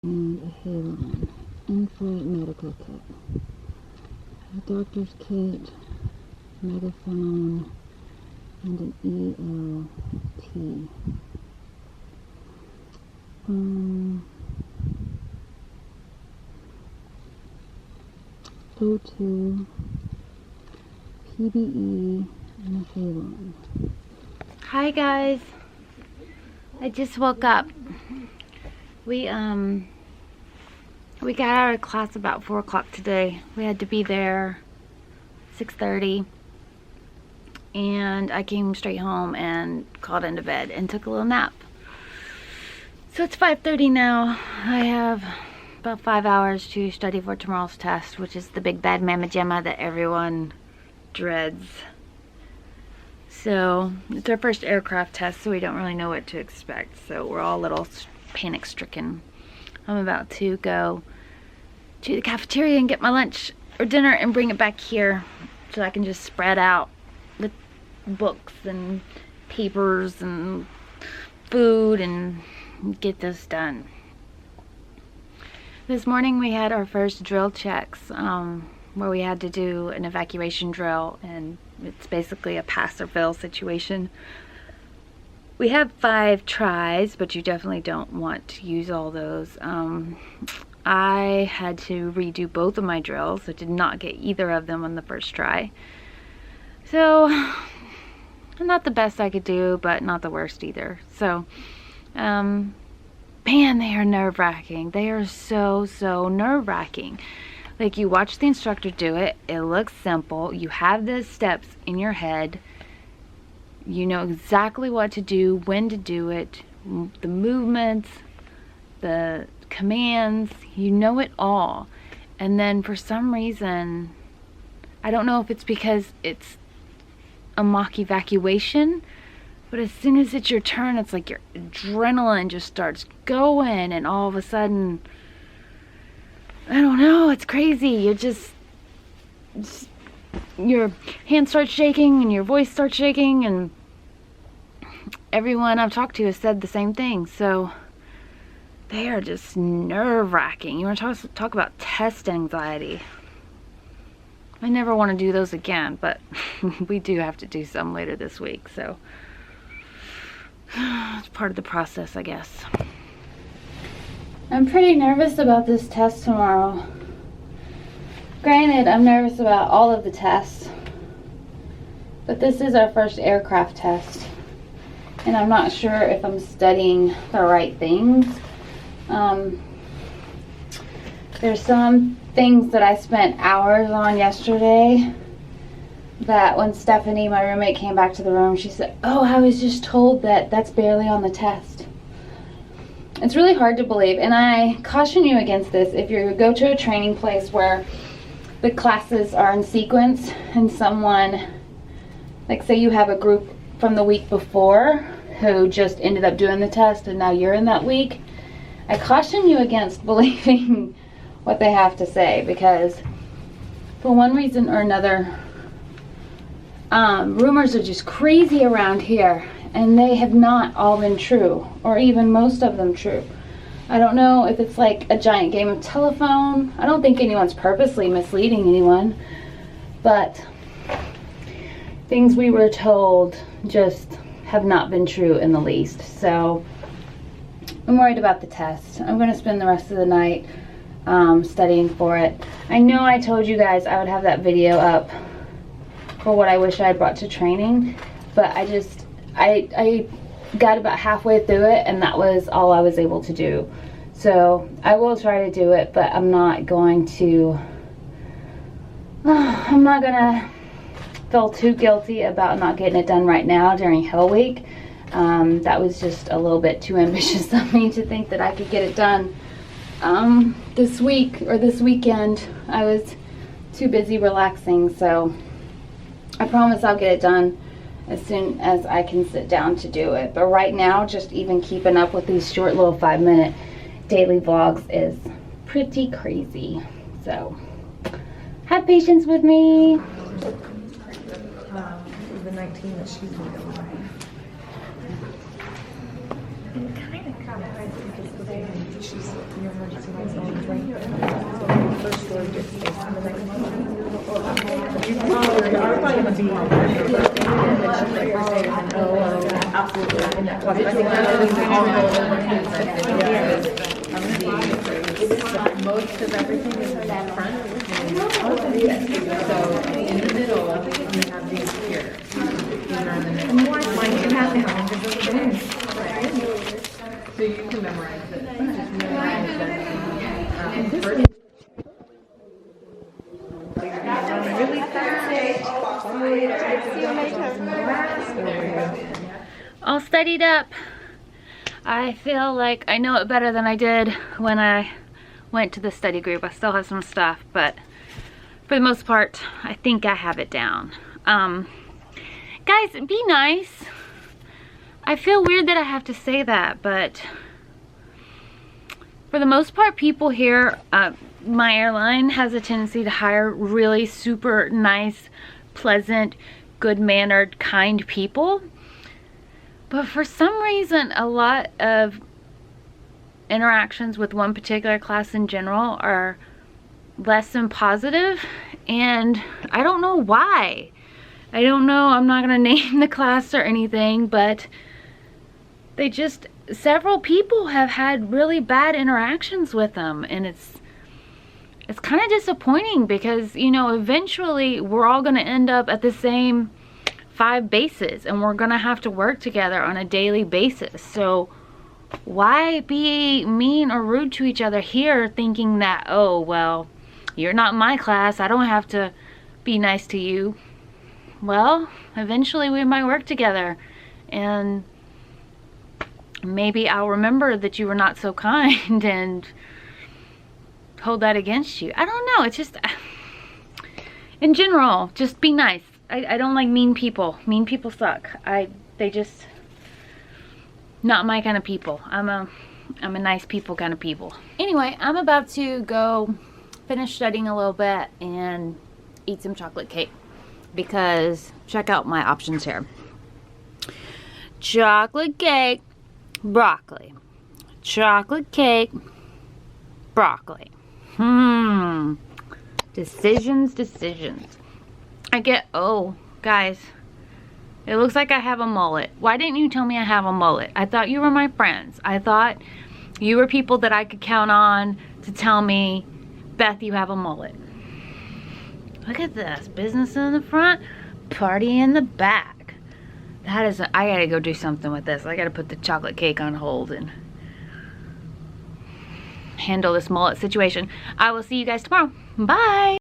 and a halon, infrared medical kit, a doctor's kit, megaphone, and an ELT. O2, PBE, and a halon. Hi guys, I just woke up. We got out of class about 4 o'clock today. We had to be there 6:30, and I came straight home and crawled into bed and took a little nap. So it's 5:30 now. I have about 5 hours to study for tomorrow's test, which is the big bad mamma jamma that everyone dreads. So it's our first aircraft test, so we don't really know what to expect. So we're all a little panic stricken. I'm about to go to the cafeteria and get my lunch or dinner and bring it back here so I can just spread out the books and papers and food and get this done. This morning we had our first drill checks where we had to do an evacuation drill, and it's basically a pass or fail situation. We have 5 tries, but you definitely don't want to use all those. I had to redo both of my drills. I did not get either of them on the first try. So, not the best I could do, but not the worst either. So, man, they are nerve-wracking. They are so nerve-wracking. Like, you watch the instructor do it, it looks simple. You have the steps in your head. You know exactly what to do, when to do it, the movements, the commands, you know it all. And then for some reason, I don't know if it's because it's a mock evacuation, but as soon as it's your turn, it's like your adrenaline just starts going, and all of a sudden, I don't know, it's crazy. You're just your hands start shaking and your voice starts shaking, and everyone I've talked to has said the same thing. So they are just nerve-wracking. You want to talk about test anxiety. I never want to do those again, but we do have to do some later this week, so it's part of the process, I guess. I'm pretty nervous about this test tomorrow. Granted, I'm nervous about all of the tests, but this is our first aircraft test, and I'm not sure if I'm studying the right things. There's some things that I spent hours on yesterday that when Stephanie, my roommate, came back to the room, she said, "Oh, I was just told that that's barely on the test." It's really hard to believe, and I caution you against this. If you go to a training place where the classes are in sequence and someone, like say you have a group from the week before who just ended up doing the test and now you're in that week, I caution you against believing what they have to say, because for one reason or another, rumors are just crazy around here, and they have not all been true, or even most of them true. I don't know if it's like a giant game of telephone. I don't think anyone's purposely misleading anyone, but things we were told just have not been true in the least. So I'm worried about the test. I'm going to spend the rest of the night studying for it. I know I told you guys I would have that video up for what I wish I had brought to training, but I got about halfway through it, and that was all I was able to do. So I will try to do it, but I'm not going to feel too guilty about not getting it done right now during Hell Week. That was just a little bit too ambitious of me to think that I could get it done this week or this weekend. I was too busy relaxing, so I promise I'll get it done as soon as I can sit down to do it. But right now, just even keeping up with these short little 5-minute daily vlogs is pretty crazy. So have patience with me. The 19 that she's been going by. And kind of crazy because Most of everything is in that front. So in the middle, you have these here. And why might you have now? So you can memorize it. Just memorize that. First. Really fast. All studied up. I feel like I know it better than I did when I went to the study group. I still have some stuff, but for the most part, I think I have it down. Guys, be nice. I feel weird that I have to say that, but for the most part, people here, my airline has a tendency to hire really super nice, pleasant, good-mannered, kind people. But for some reason, a lot of interactions with one particular class in general are less than positive, and I don't know why. I don't know, I'm not gonna name the class or anything, but they just, several people have had really bad interactions with them, and it's kind of disappointing because, you know, eventually we're all gonna end up at the same 5 bases, and we're gonna have to work together on a daily basis. So why be mean or rude to each other here, thinking that, oh, well, you're not my class, I don't have to be nice to you. Well, eventually we might work together, and maybe I'll remember that you were not so kind and hold that against you. I don't know, it's just, in general, just be nice. I don't like mean people. Mean people suck. They just, not my kind of people. I'm a nice people kind of people. Anyway, I'm about to go finish studying a little bit and eat some chocolate cake, because check out my options here. Chocolate cake, broccoli. Chocolate cake, broccoli. Decisions. I get, oh, guys, it looks like I have a mullet. Why didn't you tell me I have a mullet? I thought you were my friends. I thought you were people that I could count on to tell me, Beth, you have a mullet. Look at this. Business in the front, party in the back. That is, I gotta go do something with this. I gotta put the chocolate cake on hold and handle this mullet situation. I will see you guys tomorrow. Bye.